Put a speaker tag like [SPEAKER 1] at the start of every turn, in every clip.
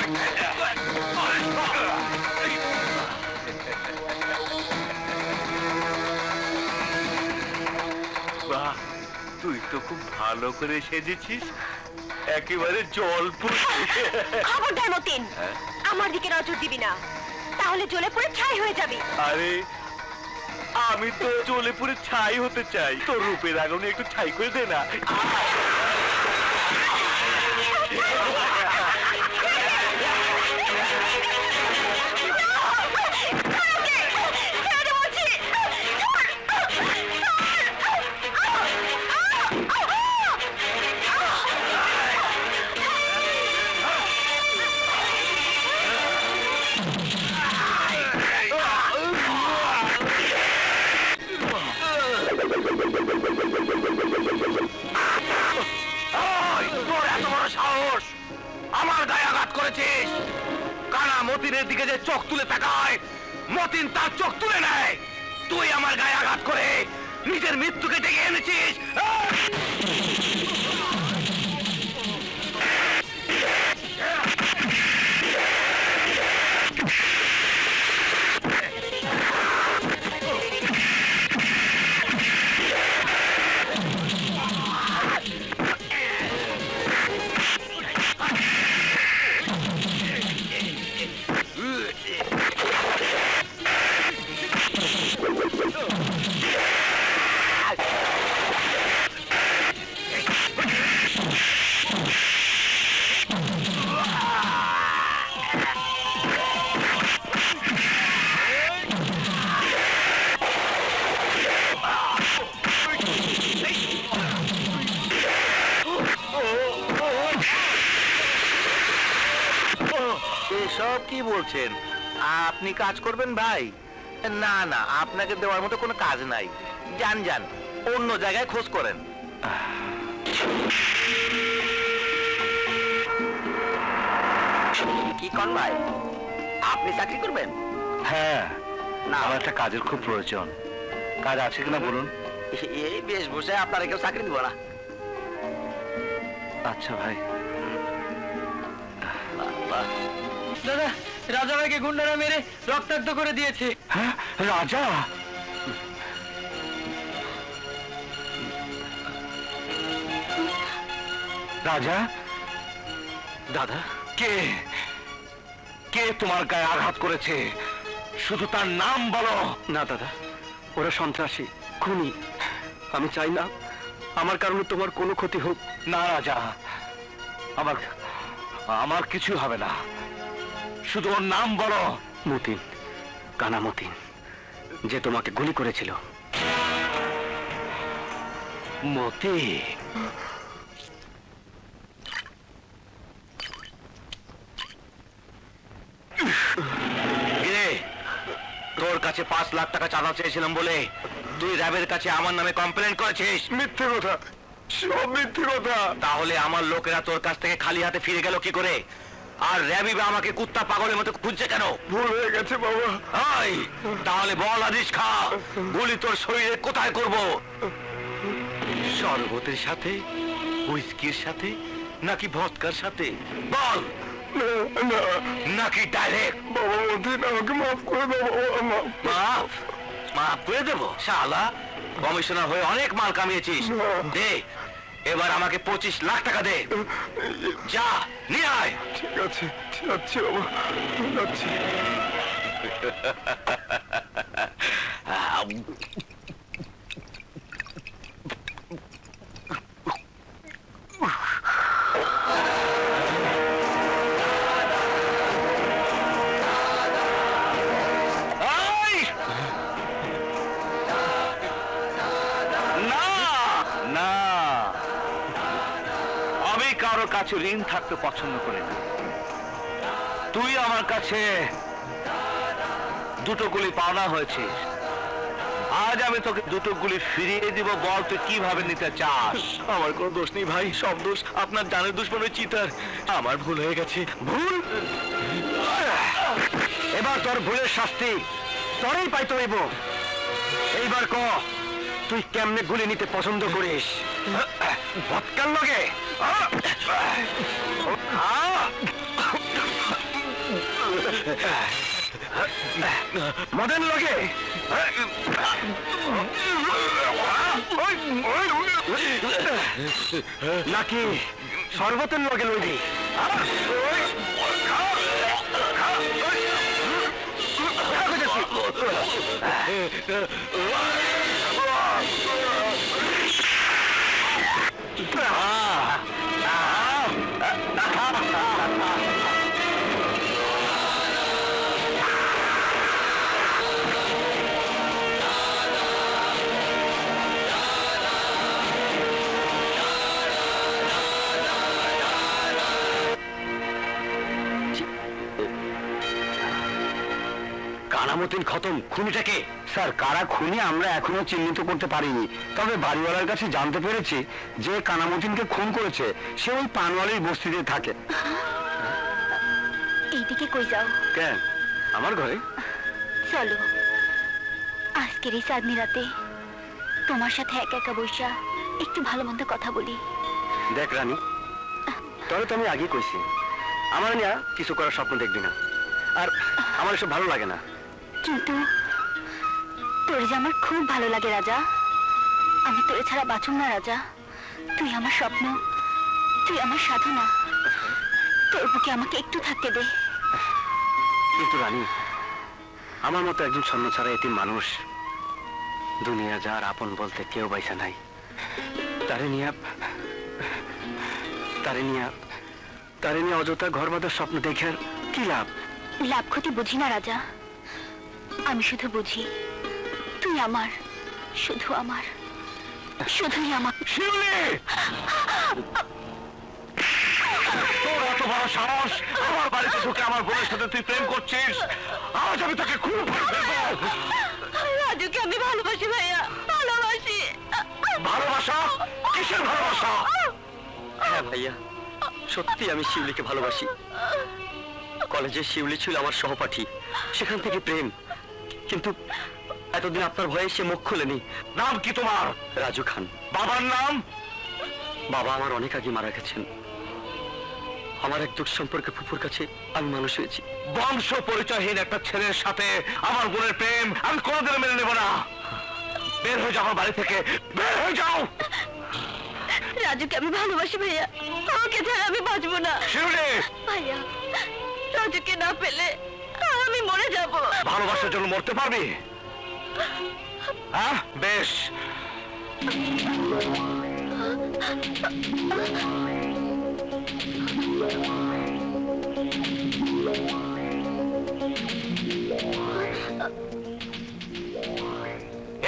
[SPEAKER 1] বাহ, তুই তো খুব ভালো করে সেজেছিস, একেবারে জলপুর।
[SPEAKER 2] খবরদার মতিন, আমার দিকে নজর দিবি না, তাহলে জ্বলে পুড়ে ছাই হয়ে যাবি।
[SPEAKER 1] আরে আমি তো জ্বলে পুড়ে ছাই হতে চাই, তোর রূপের আগুনে একটু ছাই করে দে না।
[SPEAKER 3] আমার গায়ে আঘাত করেছিস, কানা মতিনের দিকে যে চোখ তুলে তাকায়, মতিন তার চোখ তুলে নেয়। তুই আমার গায়ে আঘাত করে নিজের মৃত্যুকে ডেকে এনেছিস।
[SPEAKER 1] এসব কি বলছেন? আপনি কাজ করবেন ভাই? না না, আপনাকে দেওয়ার মতো কোনো কাজ নাই। যান যান, অন্য জায়গায় খোঁজ করেন।
[SPEAKER 3] কি কন ভাই, আপনি চাকরি করবেন?
[SPEAKER 1] হ্যাঁ, না আমার একটা কাজের খুব প্রয়োজন। কাজ আছে কিনা বলুন।
[SPEAKER 3] এই বেশ বসে আপনারা কেউ চাকরি দিব না।
[SPEAKER 1] আচ্ছা ভাই।
[SPEAKER 4] দাদা, রাজা ভাইকে গুন্ডারা মেরে রক্তাক্ত করে দিয়েছে।
[SPEAKER 1] হ্যাঁ, রাজা? রাজা?
[SPEAKER 3] দাদা,
[SPEAKER 1] কে কে তোমার গায়ে আঘাত করেছে? শুধু তার নাম বলো।
[SPEAKER 3] না দাদা, ওরা সন্ত্রাসী, খুনি। আমি চাই না আমার কারণে তোমার কোনো ক্ষতি হোক।
[SPEAKER 1] না রাজা, আমার কিছু হবে না, শুধু ওর নাম বলো।
[SPEAKER 3] মতিন, কানা মতিন, যে তোমাকে গুলি করেছিল।
[SPEAKER 1] মতি? তোর কাছে 5 লাখ টাকা চাঁদা চেয়েছিলাম বলে তুই র্যাবের কাছে আমার নামে কমপ্লেন করেছিস।
[SPEAKER 3] মিথ্যে কথা, সব মিথ্যে কথা।
[SPEAKER 1] তাহলে আমার লোকেরা তোর কাছ থেকে খালি হাতে ফিরে গেল কি করে? আর র্যাবই বা আমাকে কুত্তা পাগলের মতো খুঁজছে কেন?
[SPEAKER 3] ভুল হয়ে গেছে বাবা।
[SPEAKER 1] তাহলে বল আদিস খা, গুলি তোর শরীরে কোথায় করব? শরবতের সাথে, হুইস্কির সাথে, নাকি ভদকার সাথে? বল। নাকি ডাইরেক্ট?
[SPEAKER 3] বাবা মতিন, আমাকে মাফ করে দাও।
[SPEAKER 1] মাফ? মাফ করে দেবো? শালা, কমিশনার হয়ে অনেক মাল কামিয়েছিস। দে, এবার আমাকে 25 লাখ টাকা দে। যা, নিয়ে আয়।
[SPEAKER 3] ঠিক আছে, যাচ্ছি বাবা, যাচ্ছি।
[SPEAKER 1] কারো কাছে ঋণ থাকতে পছন্দ করি না। তুই আমার কাছে 2টো গুলি পাওনা হয়েছিস, আজ আমি তোকে 2টো গুলি ফিরিয়ে দিব। বল তুই কিভাবে নিতে চাস?
[SPEAKER 3] আমার কোনো দোষ নেই ভাই, সব দোষ আপনার জানের দুশ্মন ওই চিতার। আমার ভুল হয়ে গেছে।
[SPEAKER 1] ভুল?
[SPEAKER 3] এবার তোর ভুলের শাস্তি তোরই পাইতে হইব। এইবার ক, তুই কেমনে গুলি নিতে পছন্দ করিস? ভদকার লগে? মদন লগে নাকি সর্বতের লগে লইবি? কানামতিন খতম। খুনিটাকে? স্যার, কারা খুনি আমরা এখনো চিহ্নিত করতে পারিনি, তবে বাড়িওয়ালার কাছে জানতে পেরেছি যে কানামতিনকে খুন করেছে সে ওই পানওয়ালির বস্তিতে থাকে।
[SPEAKER 2] এইদিকে কই যাও?
[SPEAKER 3] কেন, আমার ঘরে?
[SPEAKER 2] চলো, আজকের এই চাঁদনি রাতে তোমার সাথে একা একা বসা একটু ভালো মন্দ কথা বলি।
[SPEAKER 3] দেখ রানী, তবে তো আমি আগেই কইছি আমার নিয়ে কিছু করার স্বপ্ন দেখবি না, আর আমার এসব ভালো লাগে না।
[SPEAKER 2] কিন্তু তোর যে আমার খুব ভালো লাগে রাজা। আমি তোরে ছাড়া বাঁচুম না রাজা। তুই আমার স্বপ্ন, তুই আমার সাধনা। তোর বুকে আমাকে একটু থাকতে দে।
[SPEAKER 3] কিন্তু রানী, আমার মতো একজন স্বর্ণ ছাড়া এতিম মানুষ দুনিয়া যার আপন বলতে কেউ বাইসা নাই, তারে নিয়ে অযথা ঘর বাঁধার স্বপ্ন দেখে কি লাভ?
[SPEAKER 2] লাভ ক্ষতি বুঝি না রাজা। আমি শুধু বুঝি তুই আমার, শুধু আমার, শুধুই আমার।
[SPEAKER 3] তোর এত বড় সাহস, আমার বাড়িতে ঢুকে আমার বোনের সাথে তুই প্রেম করছিস? আজ আমি তোকে খুব
[SPEAKER 2] রাজুকে আমি ভালোবাসি ভাইয়া, ভালোবাসি।
[SPEAKER 3] ভালোবাসা? কিসের ভালোবাসা?
[SPEAKER 5] হ্যাঁ ভাইয়া, সত্যি আমি শিউলিকে ভালোবাসি। কলেজে শিউলি ছিল আমার সহপাঠী, সেখান থেকে প্রেম। কিন্তু এতদিন আপনার ভয়ে সে মুখ খুলেনি।
[SPEAKER 3] নাম কি তোমার?
[SPEAKER 5] রাজু খান।
[SPEAKER 3] বাবার নাম?
[SPEAKER 5] বাবা আমার অনেক আগে মারা গেছেন। আমার এক দূর সম্পর্কে ফুফুর কাছে আমি মানুষ হয়েছি।
[SPEAKER 3] বংশ পরিচয়হীন একটা ছেলের সাথে আমার বোনের প্রেম আমি কোনোদিন মেনে নেব না। বের হয়ে যাও আমার বাড়ি থেকে, বের হয়ে যাও।
[SPEAKER 2] রাজুকে আমি ভালোবাসি ভাইয়া, ওকে ছাড়া আমি বাঁচবো না।
[SPEAKER 3] শিউলি!
[SPEAKER 2] ভাইয়া, রাজুকে না পেলে আমি মরে যাব।
[SPEAKER 3] ভালোবাসার জন্য মরতে পারবি? হ্যাঁ, বেশ।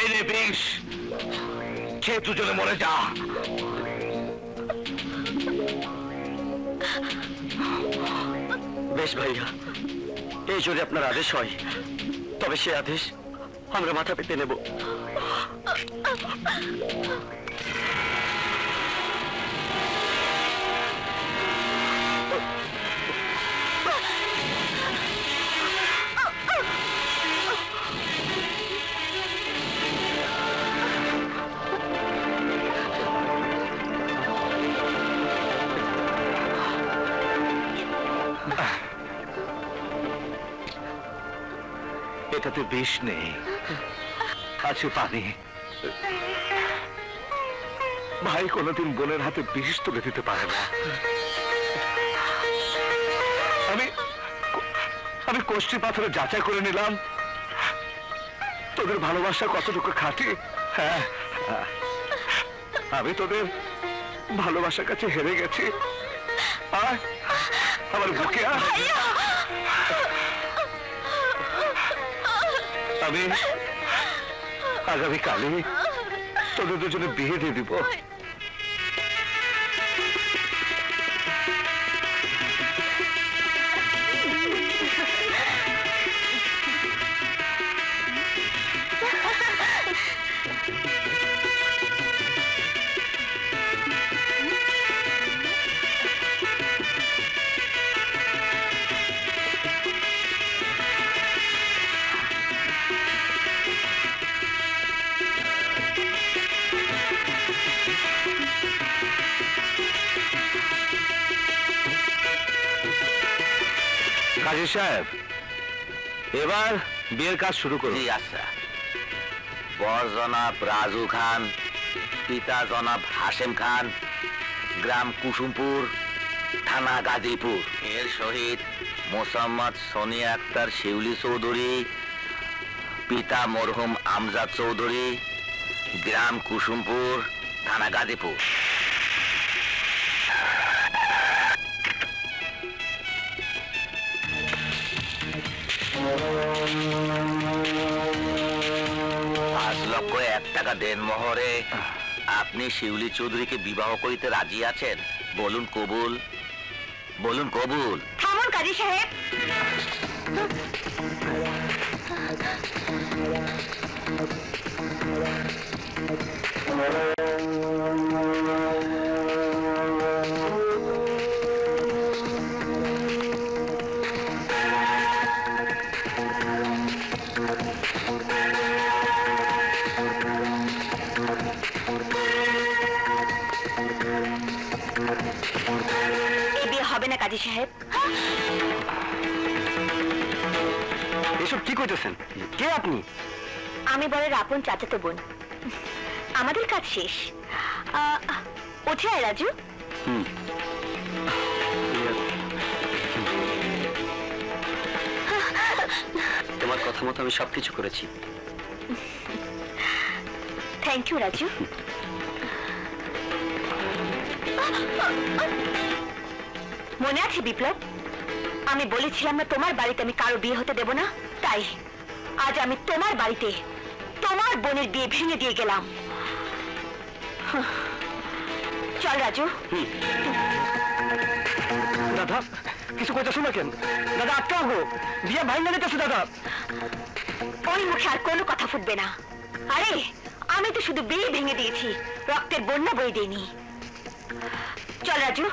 [SPEAKER 3] এই রে বিষ, খেয়ে দুজনে মরে যা।
[SPEAKER 5] বেশ ভাইয়া, এই যদি আপনার আদেশ হয় তবে সে আদেশ আমরা মাথা পেতে নেব।
[SPEAKER 3] এটাতে বিষ নেই, আছে পানি। ভাই কোনোদিন বোনের হাতে বিষ তুলে দিতে পারে না। আমি কোষ্ঠী পাথরে যাচাই করে নিলাম তোদের ভালোবাসা কতটুকু খাঁটি। হ্যাঁ, আমি তোদের ভালোবাসার কাছে হেরে গেছি। আয় আমার বুকে আয়। আমি আগামীকালই তোদের দুজনে বিয়ে দিয়ে দিব। কাজী সাহেব, এবার বিয়ের কাজ শুরু করুন।
[SPEAKER 1] জি আচ্ছা। বর জনাব রাজু খান, পিতা জনাব হাশেম খান, গ্রাম কুসুমপুর, থানা গাজীপুর। এর সহিত মোসাম্মদ সোনিয়া আক্তার শিউলি চৌধুরী, পিতা মরহুম আমজাদ চৌধুরী, গ্রাম কুসুমপুর, থানা গাজীপুর। টাকা দেন মোহরে আপনি শিউলি চৌধুরীকে বিবাহ করিতে রাজি আছেন? বলুন কবুল, বলুন কবুল।
[SPEAKER 2] থামুন কাজী সাহেব। কাজী সাহেব,
[SPEAKER 3] এসব কি কইতেছেন? কে আপনি?
[SPEAKER 2] আমি বড়ের আপন চাচাতো বোন। আমাদের কাজ শেষ। ওঠে আয় রাজু।
[SPEAKER 5] তোমার কথা মতো আমি সবকিছু করেছি।
[SPEAKER 2] Thank you Raju. মনে আছে বিপ্লব, আমি বলেছিলাম না তোমার বাড়িতে আমি কারো বিয়ে হতে দেব না? তাই আজ আমি তোমার বাড়িতে তোমার বোনের বিয়ে ভেঙে দিয়ে গেলাম। চল রাজু।
[SPEAKER 3] দাদা কিছু কইতেছো না কেন? দাদা আটকাও গো, বিয়ে ভাঙা নিতেছে দাদা।
[SPEAKER 2] ওই মুখে আর কোনো কথা ফুটবে না। আরে আমি তো শুধু বিয়ে ভেঙে দিয়েছি, রক্তের বন্যা বই দিইনি। চল রাজু।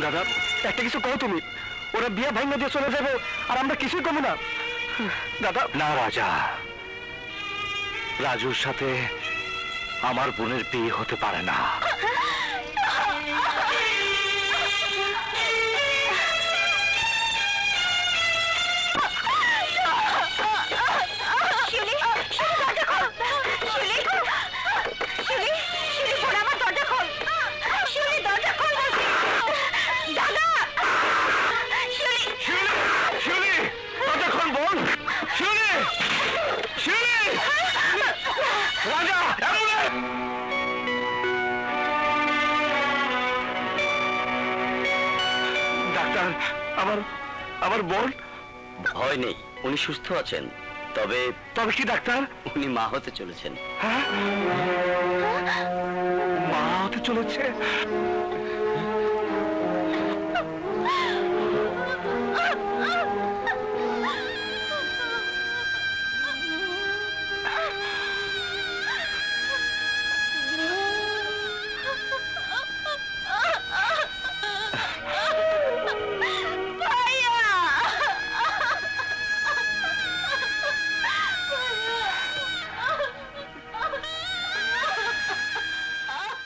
[SPEAKER 3] দাদা একটা কিছু কও তুমি, ওরা বিয়ে ভাঙা দিয়ে চলে যাবে আর আমরা কিছুই কমু না। দাদা
[SPEAKER 1] না রাজা, রাজুর সাথে আমার বোনের বিয়ে হতে পারে না।
[SPEAKER 3] আমার বোন?
[SPEAKER 5] ভয় নেই, উনি সুস্থ আছেন। তবে
[SPEAKER 3] তবে কি ডাক্তার?
[SPEAKER 5] উনি মা হতে চলেছেন।
[SPEAKER 3] হ্যাঁ, মা হতে চলেছে?